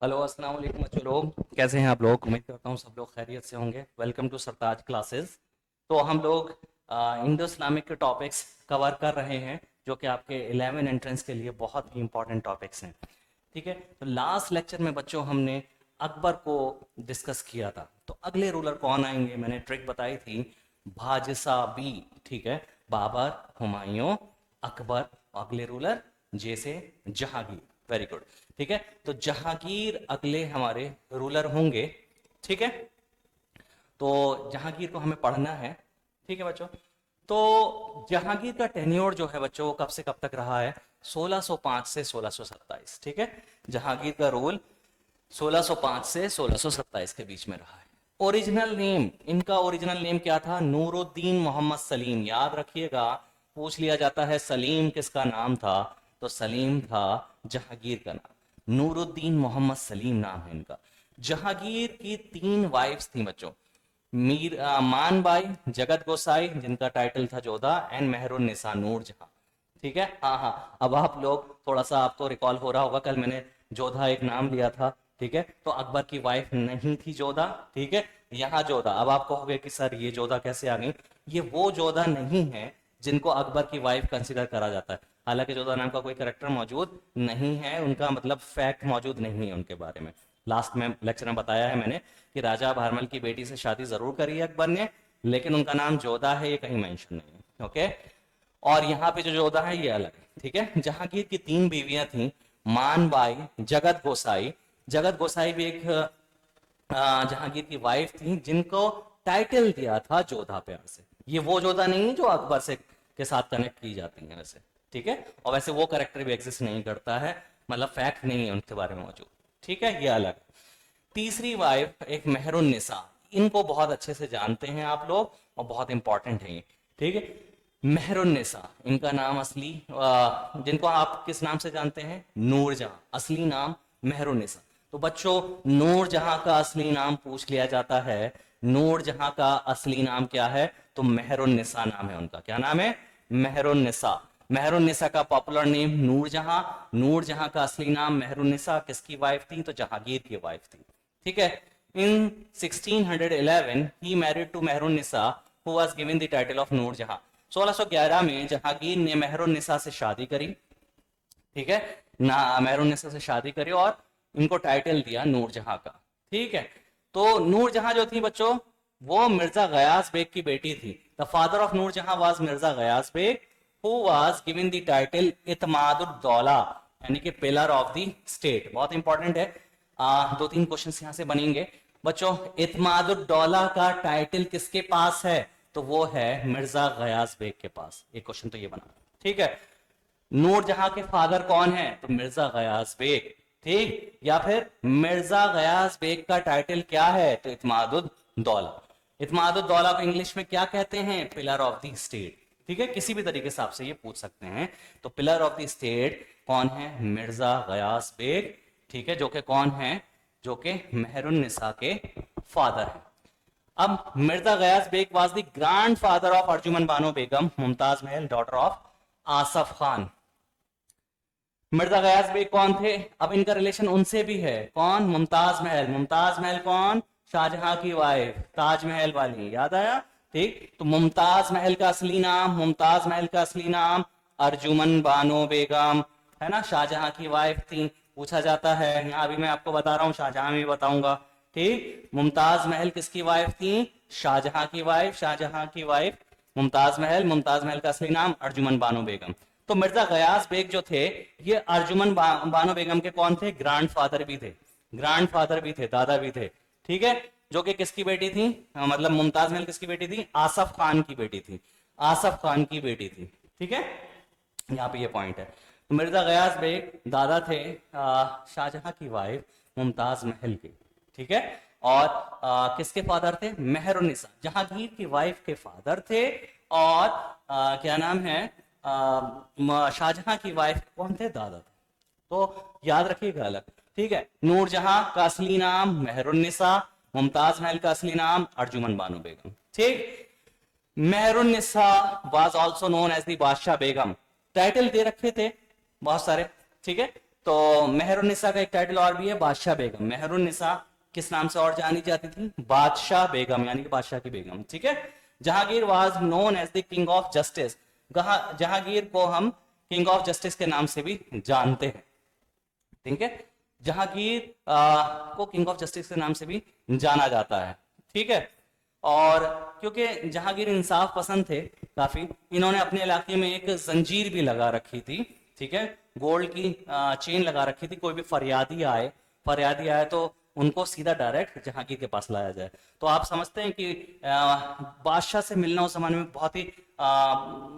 Hello अस्सलाम वालेकुम बच्चों लोग, कैसे हैं आप लोग। उम्मीद करता हूँ सब लोग खैरियत से होंगे। Welcome to Sartaj classes. तो हम लोग इंडो इस्लामिक के टॉपिक्स कवर कर रहे हैं जो कि आपके 11 एंट्रेंस के लिए बहुत ही इंपॉर्टेंट टॉपिक्स हैं। ठीक है, तो लास्ट लेक्चर में बच्चों हमने अकबर को डिस्कस किया था। तो अगले रूलर कौन आएंगे, मैंने ट्रिक बताई थी, भाजिसा बी। ठीक है, बाबर, हुमायूं, अकबर, अगले रूलर जैसे जहांगीर। Very good. ठीक है, तो जहांगीर अगले हमारे रूलर होंगे। ठीक है, तो जहांगीर को हमें पढ़ना है। ठीक है बच्चों, तो जहांगीर का टेन्योर जो है बच्चों वो कब से कब तक रहा है, 1605 से 1627। ठीक है, जहांगीर का रूल 1605 से 1627 के बीच में रहा है। ओरिजिनल नेम, इनका ओरिजिनल नेम क्या था, नूरुद्दीन मोहम्मद सलीम। याद रखिएगा, पूछ लिया जाता है सलीम किसका नाम था, तो सलीम था जहांगीर का नाम। नूरुद्दीन मोहम्मद सलीम नाम है इनका। जहांगीर की 3 वाइफ्स थी बच्चों, मान बाई, जगत गोसाई जिनका टाइटल था जोधा, एंड मेहरुन्निसा नूर जहां। ठीक है, हाँ हाँ, अब आप लोग थोड़ा सा आपको रिकॉल हो रहा होगा, कल मैंने जोधा एक नाम लिया था। ठीक है, तो अकबर की वाइफ नहीं थी जोधा। ठीक है, यहाँ जोधा। अब आप कहोगे कि सर ये जोधा कैसे आ गई। ये वो जोधा नहीं है जिनको अकबर की वाइफ कंसिडर करा जाता है। हालांकि जोधा नाम का कोई करेक्टर मौजूद नहीं है, उनका मतलब फैक्ट मौजूद नहीं है उनके बारे में। लास्ट में लेक्चर में बताया है मैंने कि राजा भारमल की बेटी से शादी जरूर करी है अकबर ने, लेकिन उनका नाम जोधा है ये कहीं मेंशन नहीं है। ओके, और यहाँ पे जो जोधा है ये अलग है। ठीक है, जहांगीर की 3 बीवियां थी, मानबाई, जगत गोसाई। जगत गोसाई भी एक जहांगीर की वाइफ थी जिनको टाइटल दिया था जोधा प्यार से। ये वो जोधा नहीं है जो अकबर से के साथ कनेक्ट की जाती है वैसे। ठीक है, और वैसे वो करेक्टर भी एग्जिस्ट नहीं करता है, मतलब फैक्ट नहीं है उनके बारे में मौजूद। ठीक है, ये अलग। तीसरी वाइफ एक मेहरुन्निसा, इनको बहुत अच्छे से जानते हैं आप लोग और बहुत इंपॉर्टेंट है ये। ठीक है, मेहरुन्निसा, इनका नाम असली जिनको आप किस नाम से जानते हैं, नूरजहां, असली नाम मेहरुन्निसा। तो बच्चों, नूरजहां का असली नाम पूछ लिया जाता है, नूरजहां का असली नाम क्या है, तो मेहरुन्निसा नाम है उनका। क्या नाम है, मेहरुन्निसा। मेहरुन्निसा का पॉपुलर नेम नूरजहां। नूरजहां का असली नाम मेहरुन्निसा किसकी वाइफ थी, तो जहांगीर की वाइफ थी। ठीक है, in 1611 he married to Mehrunnisa who was given the title of Nurjahan. 1611 में जहांगीर ने मेहरुन्निसा से शादी करी। ठीक है ना, मेहरुन्निसा से शादी करी और इनको टाइटल दिया नूरजहां का। ठीक है, तो नूरजहां जो थी बच्चों वो मिर्जा गयास बेग की बेटी थी। The father of Nurjahan was Mirza Ghiyas Beg who was given the title Itimad-ud-Daula, यानी कि पिलर ऑफ द स्टेट। बहुत इंपॉर्टेंट है, 2-3 क्वेश्चन यहां से बनेंगे बच्चों। इत्मादुद दौला का टाइटल किसके पास है, तो वो है मिर्जा गयास बेग के पास। एक क्वेश्चन तो ये बना। ठीक है, नूरजहां के फादर कौन है, तो मिर्जा गयास बेग। ठीक, या फिर मिर्जा गयास बेग का टाइटल क्या है, तो इत्मादुद दौला। इत्मादुद दौला को इंग्लिश में क्या कहते हैं, पिलर ऑफ द स्टेट। ठीक है, किसी भी तरीके से आपसे ये पूछ सकते हैं। तो पिलर ऑफ द स्टेट कौन है, मिर्जा गयास बेग। ठीक है, जो कि कौन है, जो कि मेहरुन्निसा के फादर है। अब Mirza Ghiyas Beg was the grandfather of Arjumand Bano Begum Mumtaz Mahal daughter of Asaf Khan. Mirza Ghiyas Beg कौन थे, अब इनका रिलेशन उनसे भी है, कौन, मुमताज महल। मुमताज महल कौन, शाहजहां की वाइफ, ताजमहल वाली, याद आया। ठीक, तो मुमताज महल का असली नाम, मुमताज महल का असली नाम अर्जुमन बानो बेगम, है ना, शाहजहां की वाइफ थी। पूछा जाता है, यहाँ अभी मैं आपको बता रहा हूँ, शाहजहां में बताऊंगा। ठीक, मुमताज महल किसकी वाइफ थी, शाहजहां की वाइफ, शाहजहां की वाइफ मुमताज महल। मुमताज महल का असली नाम अर्जुमन बानो बेगम। तो मिर्जा गयास बेग जो थे ये अर्जुमन बानो बेगम के कौन थे, ग्रैंड फादर भी थे, ग्रैंड फादर भी थे, दादा भी थे। ठीक है, जो कि किसकी बेटी थी, मतलब मुमताज महल किसकी बेटी थी, आसफ खान की बेटी थी, आसफ खान की बेटी थी। ठीक है, यहाँ पे ये पॉइंट है। तो मिर्जा गयास बेग दादा थे शाहजहां की वाइफ मुमताज महल के। ठीक है, और किसके फादर थे, मेहरुन्निसा, जहांगीर की वाइफ के फादर थे। और क्या नाम है, शाहजहां की वाइफ कौन थे, दादा थे। तो याद रखिएगा अलग। ठीक है, नूरजहां का असली नाम मेहरुन्निसा, मुमताज महल का असली नाम अर्जुमन बानो बेगम। ठीक, Mehrunnisa was also known as the Badshah Begum. Title दे रखे थे बहुत सारे। ठीक है, तो मेहरुन्निसा का एक टाइटल और भी है, बादशाह बेगम। मेहरुन्निसा किस नाम से और जानी जाती थी? बादशाह बेगम, यानी कि बादशाह की बेगम, ठीक है। Jahangir was known as the king of justice. Jahangir को हम किंग ऑफ जस्टिस के नाम से भी जानते हैं, ठीक है। जहांगीर को किंग ऑफ जस्टिस के नाम से भी जाना जाता है, ठीक है। और क्योंकि जहांगीर इंसाफ पसंद थे काफी, इन्होंने अपने इलाके में एक जंजीर भी लगा रखी थी, ठीक है। गोल्ड की चेन लगा रखी थी। कोई भी फरियादी आए तो उनको सीधा डायरेक्ट जहांगीर के पास लाया जाए। तो आप समझते हैं कि बादशाह से मिलना उस जमाने में बहुत ही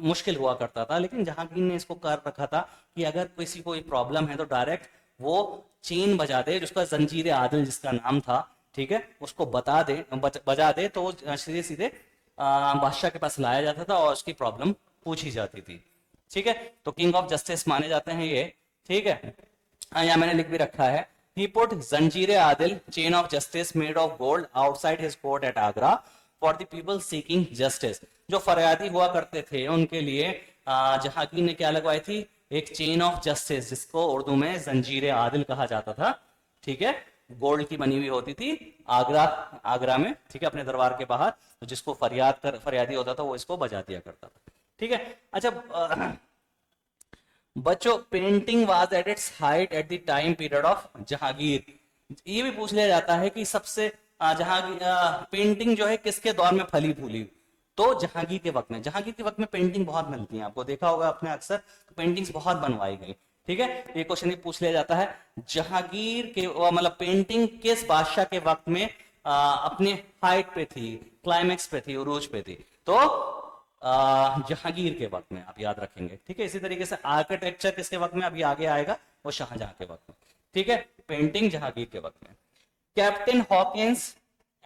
मुश्किल हुआ करता था, लेकिन जहांगीर ने इसको कर रखा था कि अगर किसी को प्रॉब्लम है तो डायरेक्ट वो चेन बजा दे, जिसका जंजीर आदिल जिसका नाम था, ठीक है, उसको बजा दे तो सीधे सीधे बादशाह के पास लाया जाता था और उसकी प्रॉब्लम पूछी जाती थी, ठीक है। तो किंग ऑफ जस्टिस माने जाते हैं ये, ठीक है। यहाँ मैंने लिख भी रखा है, he put जंजीर Adil, chain of justice made of gold outside his court at Agra for the people seeking justice। जो फरियादी हुआ करते थे उनके लिए जहांगीर ने क्या लगवाई थी? एक चेन ऑफ जस्टिस, जिसको उर्दू में जंजीर आदिल कहा जाता था, ठीक है। गोल्ड की बनी हुई होती थी आगरा में, ठीक है, अपने दरबार के बाहर। तो जिसको फरियादी होता था वो इसको बजा दिया करता था, ठीक है। अच्छा बच्चों, painting was at it's height eight the time period of Jahangir. ये भी पूछ लिया जाता है कि सबसे जहांगीर पेंटिंग जो है किसके दौर में फली फूली? तो जहांगीर के वक्त में। जहांगीर के वक्त में पेंटिंग बहुत मिलती है, आपको देखा होगा आपने अक्सर, तो पेंटिंग्स बहुत बनवाई गई, ठीक है। ये क्वेश्चन पूछ लिया जाता है, जहांगीर के मतलब पेंटिंग किस बादशाह के वक्त में अपने हाइट पे थी, क्लाइमेक्स पे थी, उरूज पे थी? तो जहांगीर के वक्त में, आप याद रखेंगे, ठीक है। इसी तरीके से आर्किटेक्चर किसके वक्त में? अभी आगे आएगा, वो शाहजहां के वक्त में, ठीक है। पेंटिंग जहांगीर के वक्त में। Captain Hawkins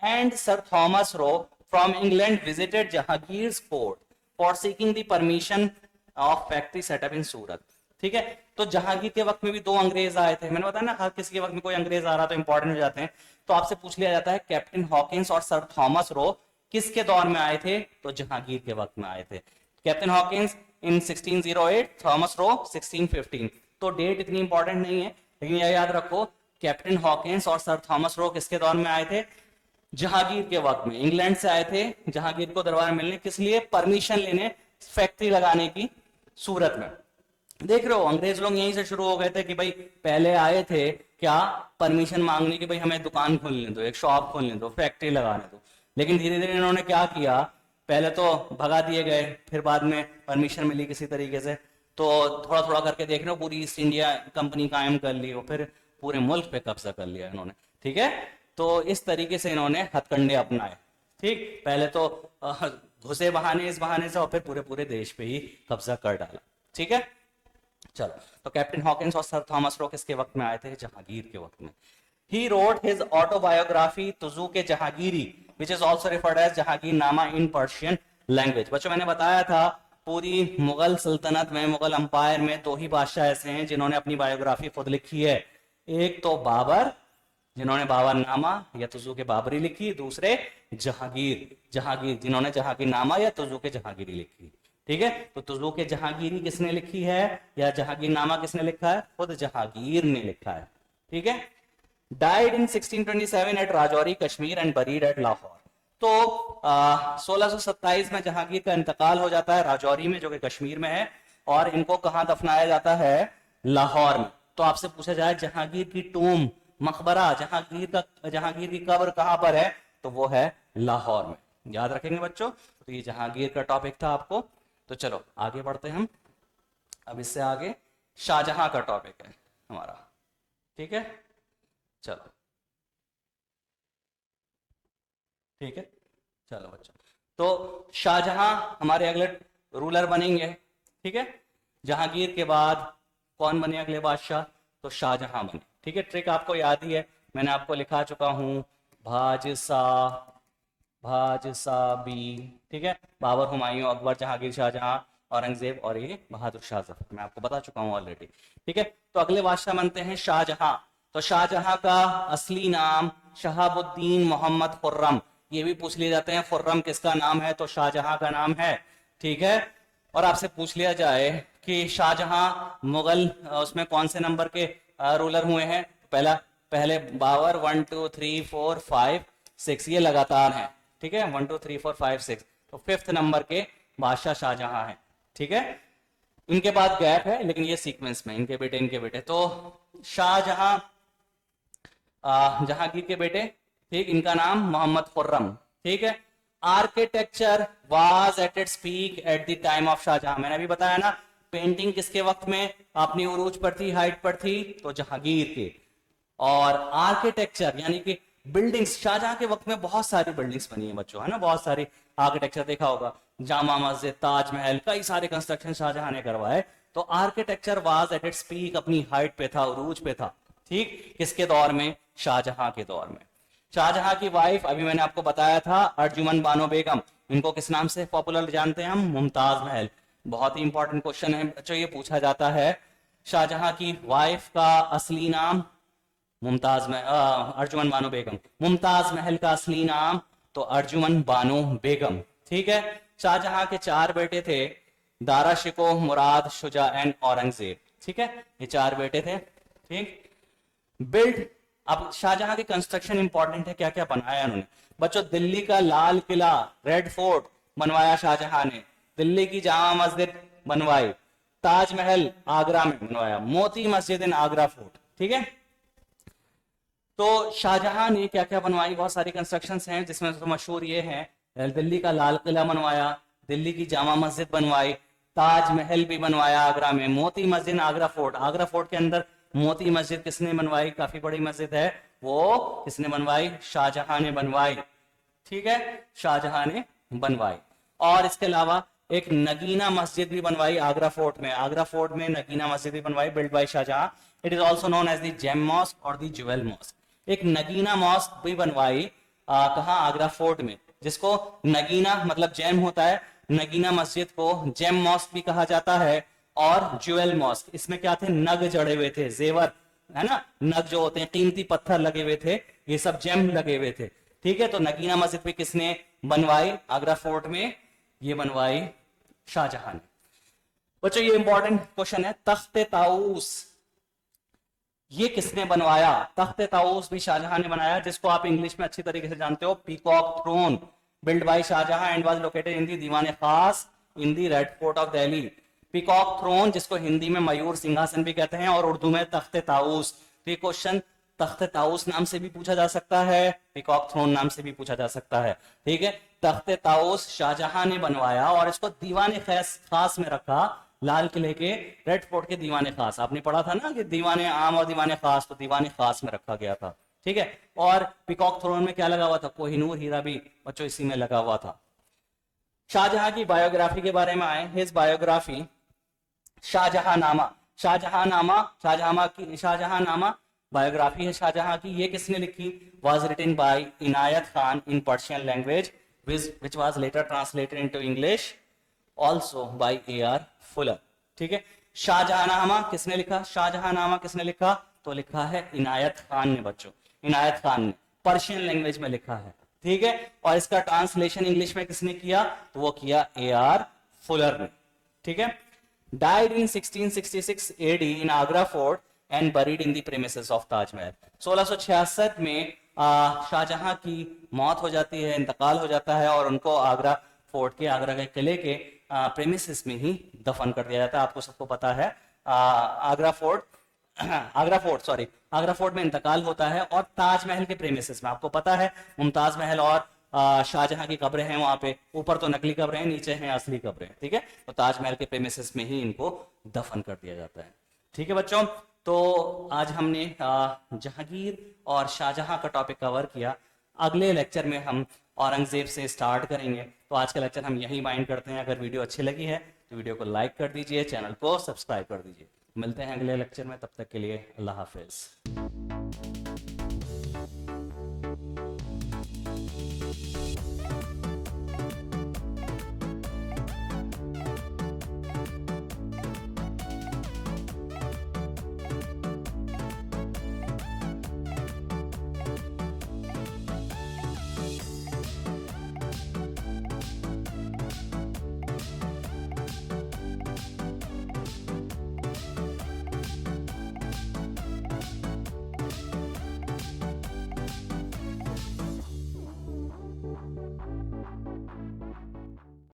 and sir Thomas Roe from England visited Jahangir's court for seeking the permission of factory setup in Surat, ठीक है। तो जहांगीर के वक्त में भी 2 अंग्रेज आए थे। मैंने बताया ना, हर किसी के वक्त में कोई अंग्रेज आ रहा तो इंपॉर्टेंट हो जाते हैं। तो आपसे पूछ लिया जाता है कैप्टन हॉकिंस और सर थॉमस रो किसके दौर में आए थे? तो जहांगीर के वक्त में आए थे। कैप्टन हॉकिंस इन 1608, थॉमस रो 1615। तो डेट इतनी इंपॉर्टेंट नहीं है, लेकिन यह याद रखो, कैप्टन हॉकिंस और सर थॉमस रो किसके दौर में आए थे? जहांगीर के वक्त में। इंग्लैंड से आए थे जहांगीर को दरबार मिलने, किस लिए? परमिशन लेने फैक्ट्री लगाने की सूरत में। देख रहे हो, अंग्रेज लोग यहीं से शुरू हो गए थे कि भाई पहले आए थे क्या, परमिशन मांगने की, भाई हमें दुकान खोलने दो, एक शॉप खोलने दो, फैक्ट्री लगाने दो। लेकिन धीरे धीरे इन्होंने क्या किया, पहले तो भगा दिए गए, फिर बाद में परमिशन मिली किसी तरीके से, तो थोड़ा थोड़ा करके देख रहे हो पूरी ईस्ट इंडिया कंपनी कायम कर ली और फिर पूरे मुल्क पे कब्जा कर लिया इन्होंने, ठीक है। तो इस तरीके से इन्होंने हथकंडे अपनाए, ठीक। पहले तो घुसे बहाने, इस बहाने से, और फिर पूरे पूरे देश पे ही कब्जा कर डाला, ठीक है। चलो, तो कैप्टन हॉकिंस और सर थॉमस रो किसके वक्त में आए थे? जहांगीर के वक्त में। He wrote his autobiography तुज़ूक Jahangiri, which is also referred as Jahangirnama in Persian language। बच्चों मैंने बताया था, पूरी मुगल सल्तनत में, मुगल अंपायर में 2 ही बादशाह ऐसे हैं जिन्होंने अपनी बायोग्राफी खुद लिखी है। एक तो बाबर, जिन्होंने बाबरनामा या तुज़ूक बाबरी लिखी, दूसरे जहांगीर जिन्होंने जहांगीरनामा या तुज़ूक जहांगीरी लिखी, ठीक है। तो तुज़ूक जहांगीरी किसने लिखी है या जहांगीरनामा किसने लिखा है? खुद जहांगीर ने लिखा है, ठीक है। Died in 1627 at Rajouri Kashmir and buried at Lahore. तो 1627 में जहांगीर का इंतकाल हो जाता है राजौरी में, जो कि कश्मीर में है, और इनको कहां दफनाया जाता है? लाहौर में। तो आपसे पूछा जाए जहांगीर की टूम, मकबरा, जहांगीर की कब्र कहां पर है? तो वो है लाहौर में। याद रखेंगे बच्चों। तो ये जहांगीर का टॉपिक था आपको। तो चलो आगे बढ़ते हैं हम। अब इससे आगे शाहजहां का टॉपिक है हमारा, ठीक है। चलो ठीक है, चलो बच्चों, तो शाहजहां हमारे अगले रूलर बनेंगे, ठीक है। जहांगीर के बाद कौन बने अगले बादशाह? तो शाहजहां बने, ठीक है। ट्रिक आपको याद ही है, मैंने आपको लिखा चुका हूं, भाजसा बी, ठीक है। बाबर, हुमायूं, अकबर, जहांगीर, शाहजहां, औरंगजेब और ये बहादुर शाह जफर, मैं आपको बता चुका हूं ऑलरेडी, ठीक है। तो अगले बादशाह बनते हैं शाहजहां। तो शाहजहां का असली नाम शहाबुद्दीन मोहम्मद खुर्रम। ये भी पूछ लिए जाते हैं, खुर्रम किसका नाम है? तो शाहजहां का नाम है, ठीक है। और आपसे पूछ लिया जाए कि शाहजहां मुगल उसमें कौन से नंबर के रूलर हुए हैं। पहले बाबर 1 2 3 4 5 6 ये लगातार हैं, ठीक है, 1 2 3 4 5 6। तो 5th नंबर के बादशाह शाहजहां हैं, ठीक है। इनके बाद गैप है लेकिन ये सीक्वेंस में इनके बेटे। तो शाहजहां जहांगीर के बेटे, ठीक, इनका नाम मोहम्मद खुर्रम, ठीक है। Architecture was at its peak at the time of Shahjahan. मैंने अभी बताया ना, पेंटिंग किसके वक्त में अपनी उरूज पर थी, हाइट पर थी, तो जहांगीर के। और आर्किटेक्चर यानी कि बिल्डिंग्स, शाहजहां के वक्त में बहुत सारी बिल्डिंग्स बनी है बच्चों, है ना, बहुत सारी। आर्किटेक्चर देखा होगा, जामा मस्जिद, ताजमहल, कई सारे कंस्ट्रक्शन शाहजहां ने करवाए। तो architecture was at its peak, अपनी हाइट पे था, उरूज पे था, ठीक। किसके दौर में? शाहजहां के दौर में। शाहजहां की वाइफ अभी मैंने आपको बताया था, अर्जुमन बानो बेगम। इनको किस नाम से पॉपुलर जानते हैं हम? मुमताज महल। बहुत ही इंपॉर्टेंट क्वेश्चन है बच्चों, ये पूछा जाता है। शाहजहां की वाइफ का असली नाम अर्जुमन बानो बेगम। मुमताज महल का असली नाम तो अर्जुमन बानो बेगम, ठीक है। शाहजहां के 4 बेटे थे, दारा शिकोह, मुराद, शुजा एंड औरंगजेब, ठीक है। ये 4 बेटे थे, ठीक। बिल्ड, अब शाहजहां की कंस्ट्रक्शन इंपॉर्टेंट है, क्या क्या बनाया उन्होंने बच्चों। दिल्ली का लाल किला, रेड फोर्ट बनवाया शाहजहां ने, दिल्ली की जामा मस्जिद बनवाई, ताजमहल आगरा में बनवाया, मोती मस्जिद इन आगरा फोर्ट, ठीक है। तो शाहजहां ने क्या क्या बनवाई, बहुत सारी कंस्ट्रक्शंस हैं, जिसमें तो मशहूर ये है, दिल्ली का लाल किला बनवाया, दिल्ली की जामा मस्जिद बनवाई, ताजमहल भी बनवाया आगरा में, मोती मस्जिद आगरा फोर्ट। आगरा फोर्ट के अंदर मोती मस्जिद किसने बनवाई? काफी बड़ी मस्जिद है, वो किसने बनवाई? शाहजहां ने बनवाई, ठीक है, शाहजहां ने बनवाई। और इसके अलावा एक नगीना मस्जिद भी बनवाई आगरा फोर्ट में। आगरा फोर्ट में नगीना मस्जिद भी बनवाई, build by Shahjahan. It is also known as the gem mosque और द ज्वेल मॉस्क। एक नगीना मॉस्क भी बनवाई, कहाँ? आगरा फोर्ट में, जिसको नगीना मतलब जेम होता है, नगीना मस्जिद को जेम मॉस्क भी कहा जाता है। और ज्वेल मॉस्क, इसमें क्या थे? नग जड़े हुए थे, जेवर, है ना, नग जो होते हैं, कीमती पत्थर लगे हुए थे, ये सब जेम लगे हुए थे, ठीक है। तो नगीना मस्जिद भी किसने बनवाई आगरा फोर्ट में? ये बनवाई शाहजहां ने। बच्चों ये इंपॉर्टेंट क्वेश्चन है, तख्ते ताऊस ये किसने बनवाया? तख्ते ताऊस भी शाहजहां ने बनाया, जिसको आप इंग्लिश में अच्छी तरीके से जानते हो, peacock throne, build by Shahjahan and was located in the Diwan Khas in the red fort of Delhi. Peacock throne, जिसको हिंदी में मयूर सिंहासन भी कहते हैं और उर्दू में तख्ते ताऊस। तो ये क्वेश्चन तख्ते ताऊस नाम से भी पूछा जा सकता है, पीकॉक थ्रोन नाम से भी पूछा जा सकता है, ठीक है। तख्ते ताऊस शाहजहां ने बनवाया और इसको दीवाने खास में रखा, लाल किले के रेड फोर्ट के दीवाने खास। आपने पढ़ा था ना कि दीवाने आम और दीवाने खास, तो दीवाने खास में रखा गया था, ठीक है। और पीकॉक थ्रोन में क्या लगा हुआ था? कोहिनूर हीरा भी बच्चों इसी में लगा हुआ था। शाहजहां की बायोग्राफी के बारे में आए, his biography, Shahjahannama. Shahjahannama biography है शाहजहां की, ये किसने लिखी? Was written by Inayat Khan in Persian language which was later translated into English also by A.R. Fuller, ठीक है। शाहजहांनामा किसने लिखा? शाहजहांनामा किसने लिखा? तो लिखा है इनायत खान ने बच्चों, इनायत खान ने पर्शियन लैंग्वेज में लिखा है, ठीक है। और इसका ट्रांसलेशन इंग्लिश में किसने किया? तो वो किया A.R. फुलर ने, ठीक है। Died in 1666 AD in Agra Fort and buried in the premises of Taj Mahal। 1666 में शाहजहां की मौत हो जाती है, इंतकाल हो जाता है, और उनको आगरा फोर्ट के, आगरा के किले के प्रेमिसेस में ही दफन कर दिया जाता है। आपको सबको पता है आगरा फोर्ट में इंतकाल होता है, और ताजमहल के प्रेमिसेस में आपको पता है मुमताज महल और शाहजहां की कब्रें हैं वहां पे, ऊपर तो नकली कब्रें हैं, नीचे हैं असली कब्रें, ठीक है। तो ताजमहल के प्रेमिसेस में ही इनको दफन कर दिया जाता है, ठीक है बच्चों। तो आज हमने जहांगीर और शाहजहां का टॉपिक कवर किया। अगले लेक्चर में हम औरंगजेब से स्टार्ट करेंगे। तो आज का लेक्चर हम यहीं बाइंड करते हैं। अगर वीडियो अच्छी लगी है तो वीडियो को लाइक कर दीजिए, चैनल को सब्सक्राइब कर दीजिए। मिलते हैं अगले लेक्चर में, तब तक के लिए अल्लाह हाफिज।